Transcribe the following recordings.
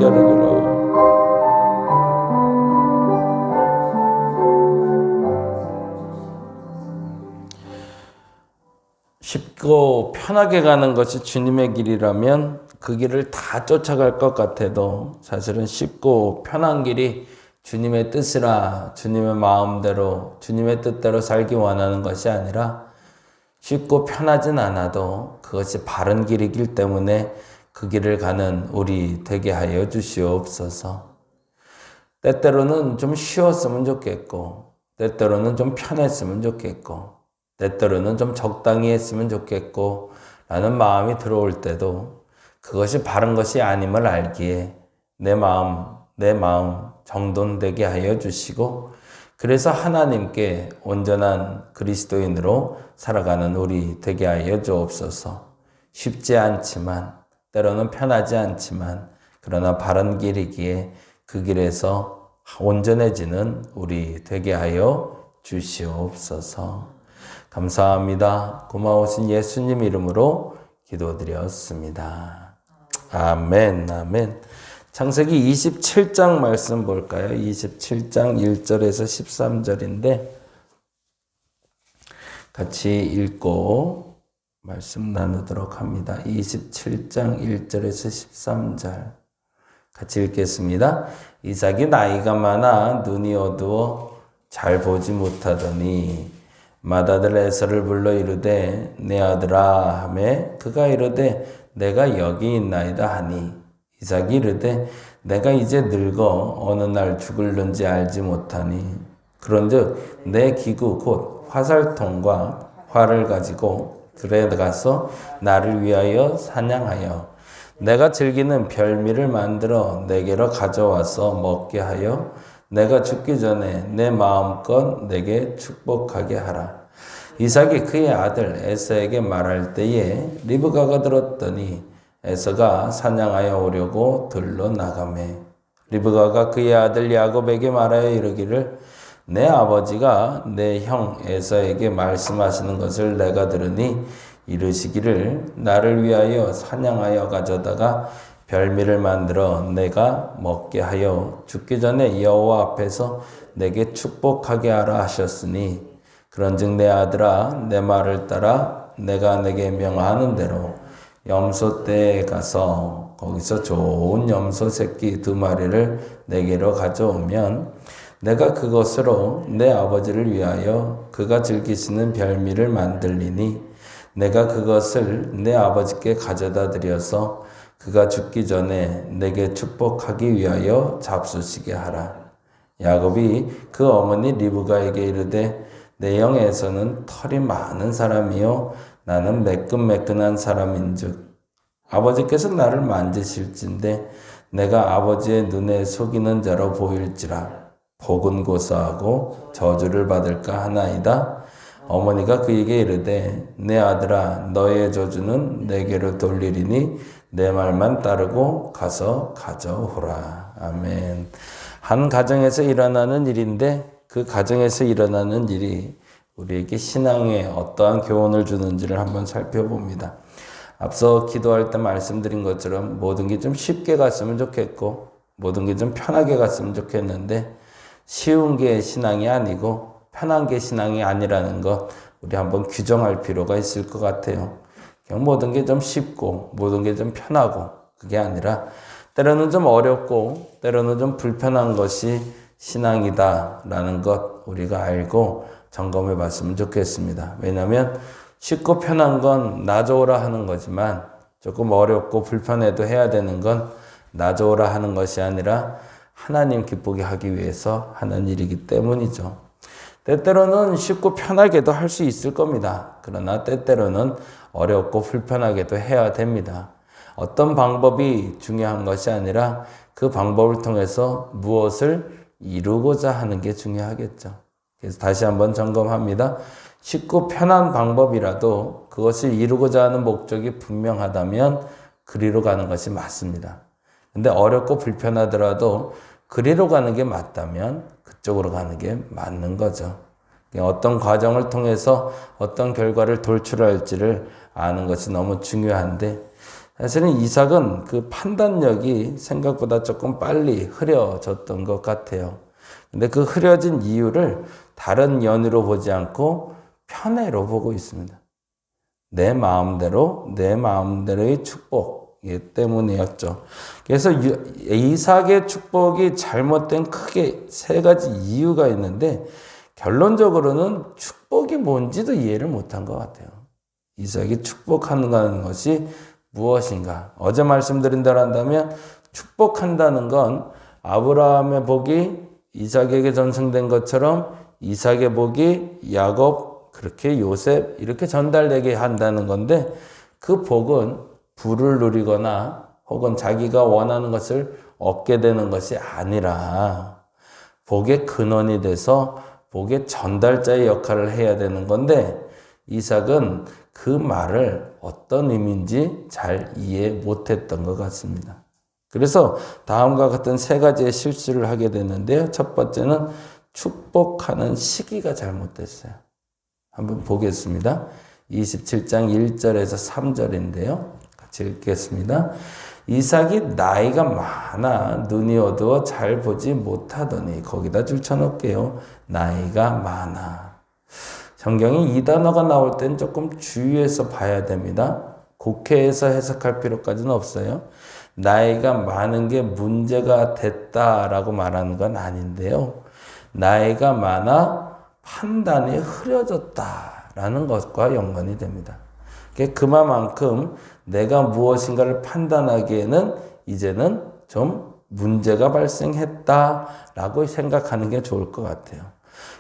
하라. 쉽고 편하게 가는 것이 주님의 길이라면 그 길을 다 쫓아갈 것 같아도 사실은 쉽고 편한 길이 주님의 뜻이라 주님의 마음대로 주님의 뜻대로 살기 원하는 것이 아니라 쉽고 편하진 않아도 그것이 바른 길이기 때문에 그 길을 가는 우리 되게 하여 주시옵소서. 때때로는 좀 쉬웠으면 좋겠고 때때로는 좀 편했으면 좋겠고 때때로는 좀 적당히 했으면 좋겠고 라는 마음이 들어올 때도 그것이 바른 것이 아님을 알기에 내 마음 정돈되게 하여 주시고 그래서 하나님께 온전한 그리스도인으로 살아가는 우리 되게 하여 주옵소서. 쉽지 않지만 때로는 편하지 않지만 그러나 바른 길이기에 그 길에서 온전해지는 우리 되게 하여 주시옵소서. 감사합니다. 고마우신 예수님 이름으로 기도드렸습니다. 아멘, 아멘. 창세기 27장 말씀 볼까요? 27장 1절에서 13절인데 같이 읽고 말씀 나누도록 합니다. 27장 1절에서 13절 같이 읽겠습니다. 이삭이 나이가 많아 눈이 어두워 잘 보지 못하더니 맏아들 에서를 불러 이르되 내 아들아 하매 그가 이르되 내가 여기 있나이다 하니 이삭이 이르되 내가 이제 늙어 어느 날 죽을는지 알지 못하니 그런즉 내 기구 곧 화살통과 활을 가지고 들에 가서 나를 위하여 사냥하여 내가 즐기는 별미를 만들어 내게로 가져와서 먹게 하여 내가 죽기 전에 내 마음껏 내게 축복하게 하라. 이삭이 그의 아들 에서에게 말할 때에 리브가가 들었더니 에서가 사냥하여 오려고 들로 나가매 리브가가 그의 아들 야곱에게 말하여 이르기를 내 아버지가 내 형 에서에게 말씀하시는 것을 내가 들으니 이르시기를 나를 위하여 사냥하여 가져다가 별미를 만들어 내가 먹게 하여 죽기 전에 여호와 앞에서 내게 축복하게 하라 하셨으니 그런즉 내 아들아 내 말을 따라 내가 내게 명하는 대로 염소떼에 가서 거기서 좋은 염소 새끼 2마리를 내게로 가져오면 내가 그것으로 내 아버지를 위하여 그가 즐기시는 별미를 만들리니 내가 그것을 내 아버지께 가져다 드려서 그가 죽기 전에 내게 축복하기 위하여 잡수시게 하라. 야곱이 그 어머니 리브가에게 이르되 내 영에서는 털이 많은 사람이요 나는 매끈매끈한 사람인즉 아버지께서 나를 만지실진데 내가 아버지의 눈에 속이는 자로 보일지라 복은 고사하고 저주를 받을까 하나이다. 어머니가 그에게 이르되 내 아들아 너의 저주는 내게로 돌리리니 내 말만 따르고 가서 가져오라. 아멘. 한 가정에서 일어나는 일인데 그 가정에서 일어나는 일이 우리에게 신앙에 어떠한 교훈을 주는지를 한번 살펴봅니다. 앞서 기도할 때 말씀드린 것처럼 모든 게 좀 쉽게 갔으면 좋겠고 모든 게 좀 편하게 갔으면 좋겠는데 쉬운 게 신앙이 아니고 편한 게 신앙이 아니라는 것 우리 한번 규정할 필요가 있을 것 같아요. 그냥 모든 게 좀 쉽고 모든 게 좀 편하고 그게 아니라 때로는 좀 어렵고 때로는 좀 불편한 것이 신앙이다라는 것 우리가 알고 점검해 봤으면 좋겠습니다. 왜냐하면 쉽고 편한 건 나 좋으라 하는 거지만 조금 어렵고 불편해도 해야 되는 건 나 좋으라 하는 것이 아니라 하나님 기쁘게 하기 위해서 하는 일이기 때문이죠. 때때로는 쉽고 편하게도 할 수 있을 겁니다. 그러나 때때로는 어렵고 불편하게도 해야 됩니다. 어떤 방법이 중요한 것이 아니라 그 방법을 통해서 무엇을 이루고자 하는 게 중요하겠죠. 그래서 다시 한번 점검합니다. 쉽고 편한 방법이라도 그것을 이루고자 하는 목적이 분명하다면 그리로 가는 것이 맞습니다. 근데 어렵고 불편하더라도 그리로 가는 게 맞다면 그쪽으로 가는 게 맞는 거죠. 어떤 과정을 통해서 어떤 결과를 돌출할지를 아는 것이 너무 중요한데 사실은 이삭은 그 판단력이 생각보다 조금 빨리 흐려졌던 것 같아요. 근데 그 흐려진 이유를 다른 연유로 보지 않고 편애로 보고 있습니다. 내 마음대로의 축복 때문이었죠. 그래서 이삭의 축복이 잘못된 크게 세 가지 이유가 있는데 결론적으로는 축복이 뭔지도 이해를 못한 것 같아요. 이삭이 축복하는 것이 무엇인가? 어제 말씀드린 대로 한다면 축복한다는 건 아브라함의 복이 이삭에게 전승된 것처럼 이삭의 복이 야곱, 그렇게 요셉 이렇게 전달되게 한다는 건데 그 복은 부를 누리거나 혹은 자기가 원하는 것을 얻게 되는 것이 아니라 복의 근원이 돼서 복의 전달자의 역할을 해야 되는 건데 이삭은 그 말을 어떤 의미인지 잘 이해 못했던 것 같습니다. 그래서 다음과 같은 세 가지의 실수를 하게 되는데요. 첫 번째는 축복하는 시기가 잘못됐어요. 한번 보겠습니다. 27장 1절에서 3절인데요. 같이 읽겠습니다. 이삭이 나이가 많아 눈이 어두워 잘 보지 못하더니, 거기다 줄쳐놓을게요. 나이가 많아. 성경이 이 단어가 나올 땐 조금 주의해서 봐야 됩니다. 곡해해서 해석할 필요까지는 없어요. 나이가 많은 게 문제가 됐다라고 말하는 건 아닌데요. 나이가 많아 판단이 흐려졌다라는 것과 연관이 됩니다. 그만큼 내가 무엇인가를 판단하기에는 이제는 좀 문제가 발생했다라고 생각하는 게 좋을 것 같아요.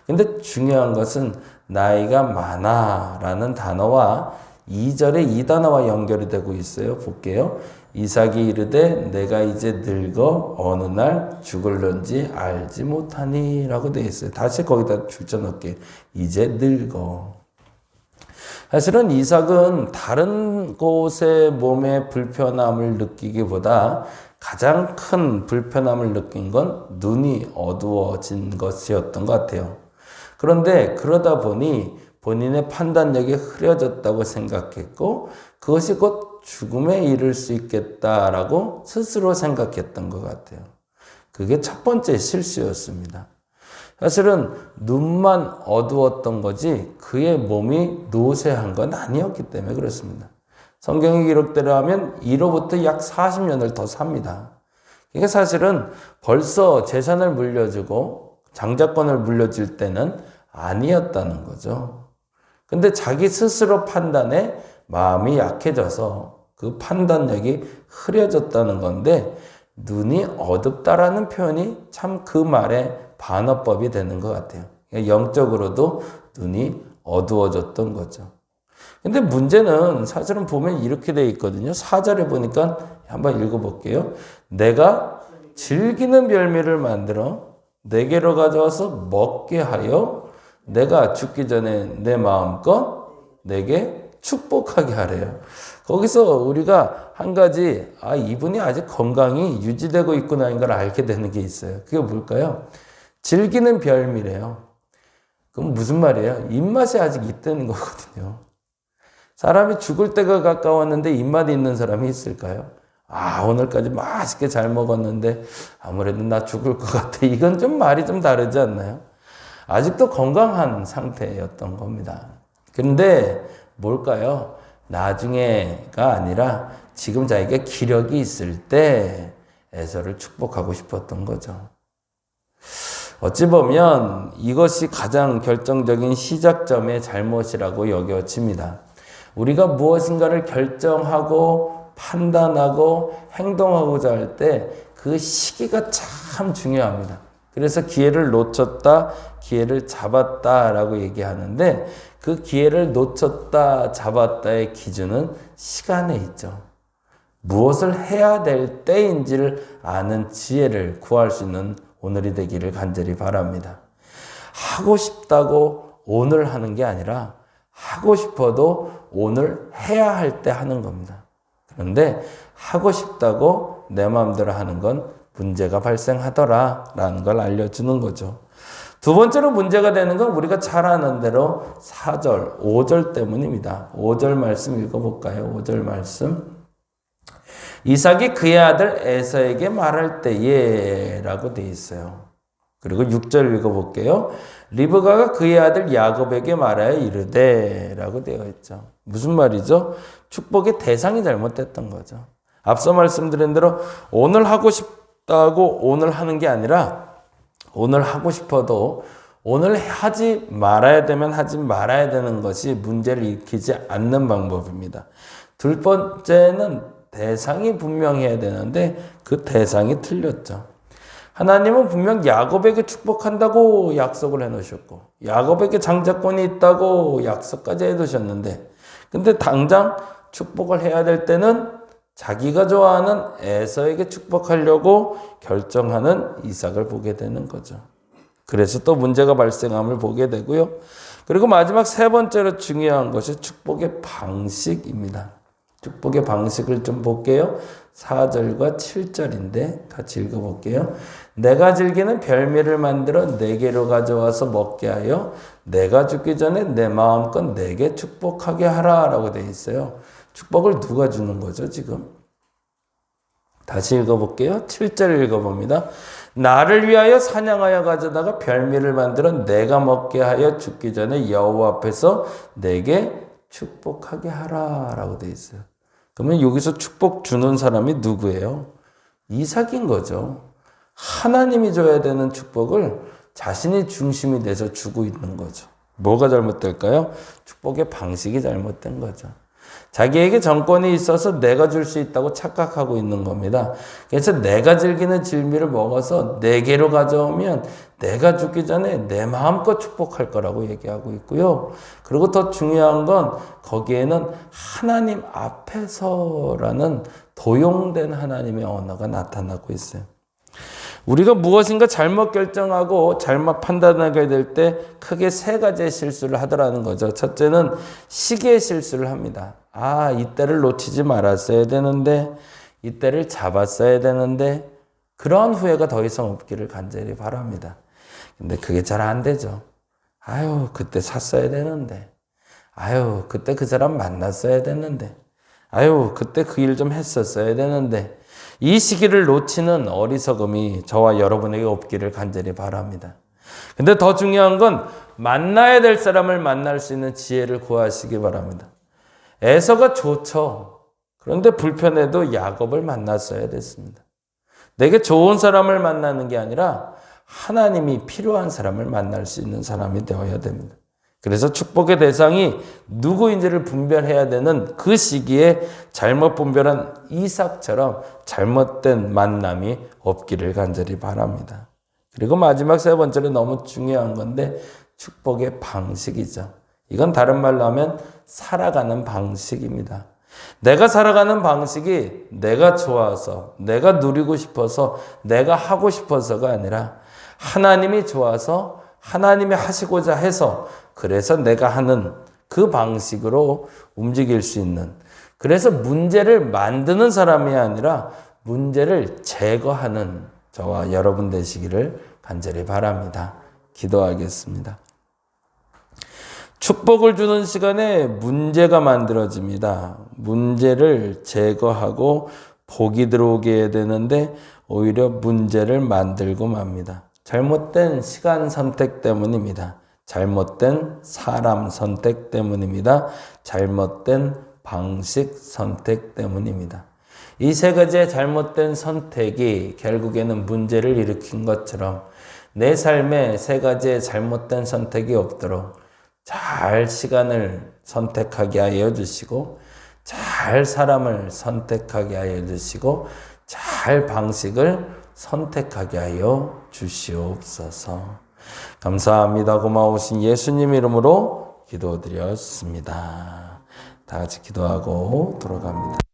근데 중요한 것은 나이가 많아라는 단어와 2절에 이 단어와 연결이 되고 있어요. 볼게요. 이삭이 이르되 내가 이제 늙어 어느 날 죽을런지 알지 못하니 라고 되어 있어요. 다시 거기다 줄쳐놓을게요. 이제 늙어. 사실은 이삭은 다른 곳의 몸의 불편함을 느끼기보다 가장 큰 불편함을 느낀 건 눈이 어두워진 것이었던 것 같아요. 그런데 그러다 보니 본인의 판단력이 흐려졌다고 생각했고 그것이 곧 죽음에 이를 수 있겠다라고 스스로 생각했던 것 같아요. 그게 첫 번째 실수였습니다. 사실은 눈만 어두웠던 거지 그의 몸이 노쇠한 건 아니었기 때문에 그렇습니다. 성경의 기록대로 하면 이로부터 약 40년을 더 삽니다. 이게 사실은 벌써 재산을 물려주고 장자권을 물려줄 때는 아니었다는 거죠. 근데 자기 스스로 판단에 마음이 약해져서 그 판단력이 흐려졌다는 건데 눈이 어둡다라는 표현이 참 그 말의 반어법이 되는 것 같아요. 영적으로도 눈이 어두워졌던 거죠. 근데 문제는 사실은 보면 이렇게 되어 있거든요. 4절에 보니까 한번 읽어볼게요. 내가 즐기는 별미를 만들어 내게로 가져와서 먹게 하여 내가 죽기 전에 내 마음껏 내게 축복하게 하래요. 거기서 우리가 한 가지 이분이 아직 건강이 유지되고 있구나인 걸 알게 되는 게 있어요. 그게 뭘까요? 즐기는 별미래요. 그럼 무슨 말이에요? 입맛이 아직 있다는 거거든요. 사람이 죽을 때가 가까웠는데 입맛이 있는 사람이 있을까요? 오늘까지 맛있게 잘 먹었는데 아무래도 나 죽을 것 같아. 이건 좀 말이 좀 다르지 않나요? 아직도 건강한 상태였던 겁니다. 그런데 뭘까요? 나중에가 아니라 지금 자기가 기력이 있을 때 에서를 축복하고 싶었던 거죠. 어찌 보면 이것이 가장 결정적인 시작점의 잘못이라고 여겨집니다. 우리가 무엇인가를 결정하고 판단하고 행동하고자 할 때 그 시기가 참 중요합니다. 그래서 기회를 놓쳤다, 기회를 잡았다라고 얘기하는데 그 기회를 놓쳤다, 잡았다의 기준은 시간에 있죠. 무엇을 해야 될 때인지를 아는 지혜를 구할 수 있는 오늘이 되기를 간절히 바랍니다. 하고 싶다고 오늘 하는 게 아니라 하고 싶어도 오늘 해야 할 때 하는 겁니다. 그런데 하고 싶다고 내 마음대로 하는 건 문제가 발생하더라라는 걸 알려주는 거죠. 두 번째로 문제가 되는 건 우리가 잘 아는 대로 4절, 5절 때문입니다. 5절 말씀 읽어볼까요? 5절 말씀. 이삭이 그의 아들 에서에게 말할 때에 라고 되어 있어요. 그리고 6절 읽어볼게요. 리브가가 그의 아들 야곱에게 말하여 이르되 라고 되어 있죠. 무슨 말이죠? 축복의 대상이 잘못됐던 거죠. 앞서 말씀드린 대로 오늘 하고 싶다고 오늘 하는 게 아니라 오늘 하고 싶어도 오늘 하지 말아야 되면 하지 말아야 되는 것이 문제를 일으키지 않는 방법입니다. 둘 번째는 대상이 분명해야 되는데 그 대상이 틀렸죠. 하나님은 분명 야곱에게 축복한다고 약속을 해놓으셨고 야곱에게 장자권이 있다고 약속까지 해두셨는데 근데 당장 축복을 해야 될 때는 자기가 좋아하는 에서에게 축복하려고 결정하는 이삭을 보게 되는 거죠. 그래서 또 문제가 발생함을 보게 되고요. 그리고 마지막 세 번째로 중요한 것이 축복의 방식입니다. 축복의 방식을 좀 볼게요. 4절과 7절인데 같이 읽어볼게요. 내가 즐기는 별미를 만들어 내게로 가져와서 먹게 하여 내가 죽기 전에 내 마음껏 내게 축복하게 하라 라고 되어 있어요. 축복을 누가 주는 거죠 지금? 다시 읽어볼게요. 7절 읽어봅니다. 나를 위하여 사냥하여 가져다가 별미를 만들어 내가 먹게 하여 죽기 전에 여호와 앞에서 내게 축복하게 하라 라고 되어 있어요. 그러면 여기서 축복 주는 사람이 누구예요? 이삭인 거죠. 하나님이 줘야 되는 축복을 자신이 중심이 돼서 주고 있는 거죠. 뭐가 잘못될까요? 축복의 방식이 잘못된 거죠. 자기에게 정권이 있어서 내가 줄 수 있다고 착각하고 있는 겁니다. 그래서 내가 즐기는 진미를 먹어서 내게로 가져오면 내가 죽기 전에 내 마음껏 축복할 거라고 얘기하고 있고요. 그리고 더 중요한 건 거기에는 하나님 앞에서라는 도용된 하나님의 언어가 나타나고 있어요. 우리가 무엇인가 잘못 결정하고 잘못 판단하게 될 때 크게 세 가지의 실수를 하더라는 거죠. 첫째는 시기의 실수를 합니다. 이때를 놓치지 말았어야 되는데, 이때를 잡았어야 되는데, 그런 후회가 더 이상 없기를 간절히 바랍니다. 근데 그게 잘 안 되죠. 그때 샀어야 되는데. 그때 그 사람 만났어야 되는데. 그때 그 일 좀 했었어야 되는데. 이 시기를 놓치는 어리석음이 저와 여러분에게 없기를 간절히 바랍니다. 근데 더 중요한 건 만나야 될 사람을 만날 수 있는 지혜를 구하시기 바랍니다. 에서가 좋죠. 그런데 불편해도 야곱을 만났어야 됐습니다. 내게 좋은 사람을 만나는 게 아니라 하나님이 필요한 사람을 만날 수 있는 사람이 되어야 됩니다. 그래서 축복의 대상이 누구인지를 분별해야 되는 그 시기에 잘못 분별한 이삭처럼 잘못된 만남이 없기를 간절히 바랍니다. 그리고 마지막 세 번째로 너무 중요한 건데 축복의 방식이죠. 이건 다른 말로 하면 살아가는 방식입니다. 내가 살아가는 방식이 내가 좋아서, 내가 누리고 싶어서, 내가 하고 싶어서가 아니라 하나님이 좋아서 하나님이 하시고자 해서 그래서 내가 하는 그 방식으로 움직일 수 있는 그래서 문제를 만드는 사람이 아니라 문제를 제거하는 저와 여러분 되시기를 간절히 바랍니다. 기도하겠습니다. 축복을 주는 시간에 문제가 만들어집니다. 문제를 제거하고 복이 들어오게 해야 되는데 오히려 문제를 만들고 맙니다. 잘못된 시간 선택 때문입니다. 잘못된 사람 선택 때문입니다. 잘못된 방식 선택 때문입니다. 이 세 가지의 잘못된 선택이 결국에는 문제를 일으킨 것처럼 내 삶에 세 가지의 잘못된 선택이 없도록 잘 시간을 선택하게 하여 주시고 잘 사람을 선택하게 하여 주시고 잘 방식을 선택하게 하여 주시옵소서. 감사합니다. 고마우신 예수님 이름으로 기도드렸습니다. 다 같이 기도하고 돌아갑니다.